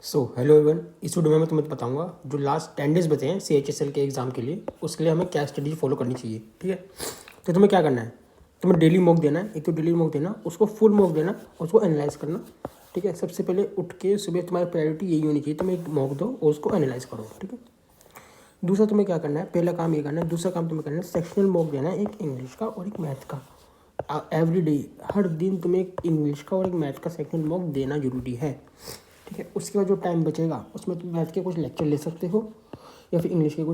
Hello everyone, इस video में मैं तुम्हें बताऊंगा जो लास्ट 10 डेज बचे हैं CHSL के एग्ज़ाम के लिए, उसके लिए हमें क्या स्ट्रेटजी फॉलो करनी चाहिए। ठीक है, तो तुम्हें क्या करना है, तुम्हें डेली मॉक देना है। एक तो डेली मॉक देना, उसको फुल मॉक देना, उसको एनालाइज करना। ठीक है, सबसे पहले उठ के सुबह तुम्हारी प्रायोरिटी यही होनी चाहिए, तुम एक मॉक दो और उसको एनालाइज करो। ठीक है, दूसरा तुम्हें क्या करना है, पहला काम ये करना है। दूसरा काम तुम्हें करना है सेक्शनल मॉक देना है, एक इंग्लिश का और एक मैथ का। एवरी डे, हर दिन तुम्हें एक इंग्लिश का और एक मैथ का सेक्शनल मॉक देना जरूरी है। ठीक है, उसके बाद जो टाइम बचेगा उसमें तुम मैथ के कुछ लेक्चर ले सकते हो या फिर इंग्लिश के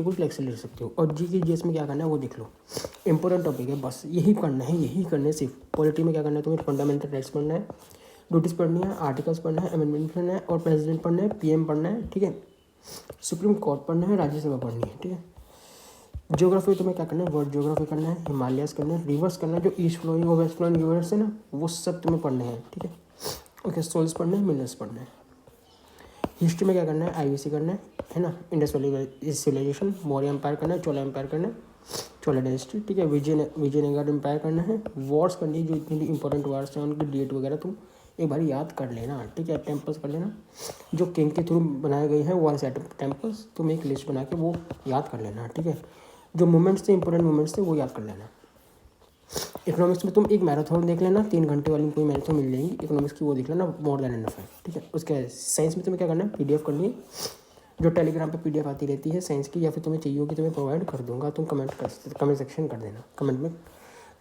कुछ लेक्चर ले सकते हो। और GS में क्या करना है वो देख लो, इंपॉर्टेंट टॉपिक है, बस यही करना है, यही करना है सिर्फ। पॉलिटी में क्या करना है, तुम्हें फंडामेंटल राइट्स पढ़ना है, ड्यूटीज़ पढ़नी है, आर्टिकल्स पढ़ना है, अमेंडमेंट पढ़ना है और प्रेसिडेंट पढ़ना है, PM पढ़ना है। ठीक है, सुप्रीम कोर्ट पढ़ना है, राज्यसभा पढ़नी है। ठीक है, ज्योग्राफी तुम्हें क्या करना है, वर्ल्ड ज्योग्राफी करना है, हिमालयस करना है, रिवर्स करना है, जो ईस्ट फ्लोइंग और वेस्ट फ्लोइंग रिवर्स है ना, वो सब तुम्हें पढ़ने हैं। ठीक है, ओके, सोल्स पढ़ना है, मिनरल्स पढ़ना है। हिस्ट्री में क्या करना है, IBC करना है ना, Indus valley civilisation, Maurya empire करना है, चोला एम्पायर करना है, चोला डायनेस्टी। ठीक है, विजयनगर एम्पायर करना है, वॉर्स करनी है, जो इतनी इंपॉर्टेंट वॉर्स हैं उनकी डेट वगैरह तुम एक बार याद कर लेना। ठीक है, टेम्पल्स कर लेना, जो किंग के थ्रू बनाए गए हैं वॉल सेट टेम्पल्स, तुम एक लिस्ट बना के वो याद कर लेना। ठीक है, जो मोमेंट्स थे, इंपॉर्टेंट मोमेंट्स थे, वो याद कर लेना। इकोनॉमिक्स में तुम एक मैराथन देख लेना, 3 घंटे वाली कोई मैराथन मिल जाएगी इकोनॉमिक्स की, वो देख लेना, मोर देन एनफ है। ठीक है, उसके साइंस में तुम्हें क्या करना है, PDF करनी है, जो टेलीग्राम पे PDF आती रहती है साइंस की, या फिर तुम्हें चाहिए होगी तुम्हें प्रोवाइड कर दूंगा, तुम कमेंट सेक्शन कर देना, कमेंट में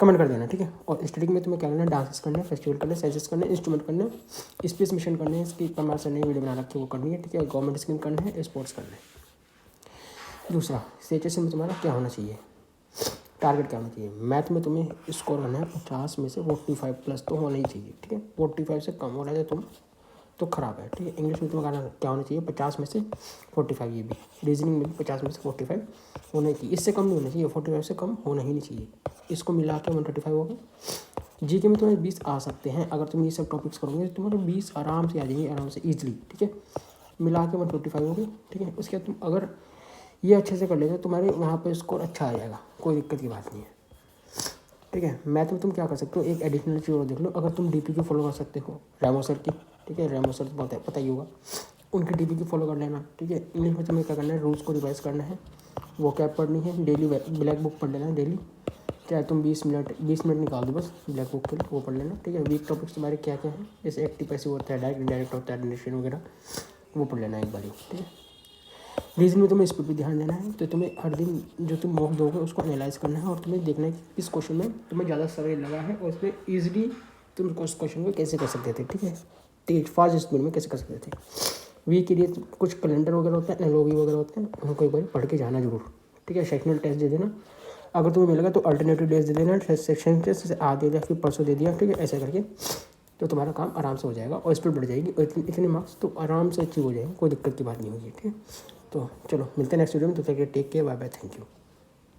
कमेंट कर देना। ठीक है, और स्टडी में तुम्हें क्या करना है, डांसेस करने, फेस्टिवल करने, साइंसेस करने, इंस्ट्रूमेंट करने, स्पेस मिशन करने, इसकी परमार सर ने वीडियो बना रखी है वो करनी है। ठीक है, गवर्नमेंट स्कीम करना है, स्पोर्ट्स करना है। दूसरा, CHSL में तुम्हारा क्या होना चाहिए, टारगेट क्या होना चाहिए। मैथ में तुम्हें स्कोर करना है 50 में से 45 प्लस तो होना ही चाहिए। ठीक है, 45 से कम हो रहा है तो ख़राब है। ठीक है, इंग्लिश में तुम्हें क्या होना चाहिए, 50 में से 45। ये भी रीजनिंग में भी 50 में से 45 होना ही चाहिए, इससे कम नहीं होना चाहिए, 45 से कम होना ही नहीं चाहिए। इसको मिला के 135 हो गया। GK में तुम्हें 20 आ सकते हैं, अगर तुम ये सब टॉपिक्स करोगे तो तुम्हारे 20 आराम से आ जाएंगे, आराम से ईजिली। ठीक है, मिला के 155 हो गए। ठीक है, उसके बाद तुम अगर ये अच्छे से कर लेते हो तुम्हारे वहाँ पे स्कोर अच्छा आ जाएगा, कोई दिक्कत की बात नहीं है। ठीक है, मैथ में तुम क्या कर सकते हो, एक एडिशनल चीज़ और देख लो, अगर तुम DP की फॉलो कर सकते हो, रैमो सर की। ठीक है, रैमो सर तो पता ही होगा, उनकी DP की फॉलो कर लेना। ठीक है, इंग्लिश में तुम्हें क्या करना है, रूल्स को रिवाइज करना है, वो क्या पढ़नी है, डेली ब्लैक बुक पढ़ लेना डेली, चाहे तुम 20 मिनट निकाल दो बस ब्लैक बुक के लिए, वो पढ़ लेना। ठीक है, वीक टॉपिक्स तुम्हारे क्या क्या हैं, जैसे एक्टिव पैसिव होता है, डायरेक्ट इनडायरेक्ट होता है, एडमिनिस्ट्रेशन वगैरह, वो पढ़ लेना एक बार। ठीक है, रीजन में तुम्हें इस पर भी ध्यान देना है, तो तुम्हें हर दिन जो तुम मॉक दोगे उसको एनालाइज करना है और तुम्हें देखना है कि किस क्वेश्चन में तुम्हें ज़्यादा समय लगा है और उसमें ईजिली तुम उस क्वेश्चन को कैसे कर सकते थे। ठीक है, तेज फास्ट स्पीड में कैसे कर सकते थे। वीक के लिए कुछ कैलेंडर वगैरह होता है, एनालॉगी वगैरह होते हैं, उनको एक बार पढ़ के जाना जरूर। ठीक है, सेक्शनल टेस्ट दे देना, अगर तुम्हें मिलेगा तो अल्टरनेटिव डेज दे देना, सेक्शन टेस्ट आज दे दिया फिर परसों दे दिया। ठीक है, ऐसा करके तो तुम्हारा काम आराम से हो जाएगा और स्पीड बढ़ जाएगी और इतने मार्क्स तो आराम से अचीव हो जाएंगे, कोई दिक्कत की बात नहीं होगी। ठीक है, तो चलो मिलते हैं नेक्स्ट वीडियो में, तो take care, bye bye, thank you.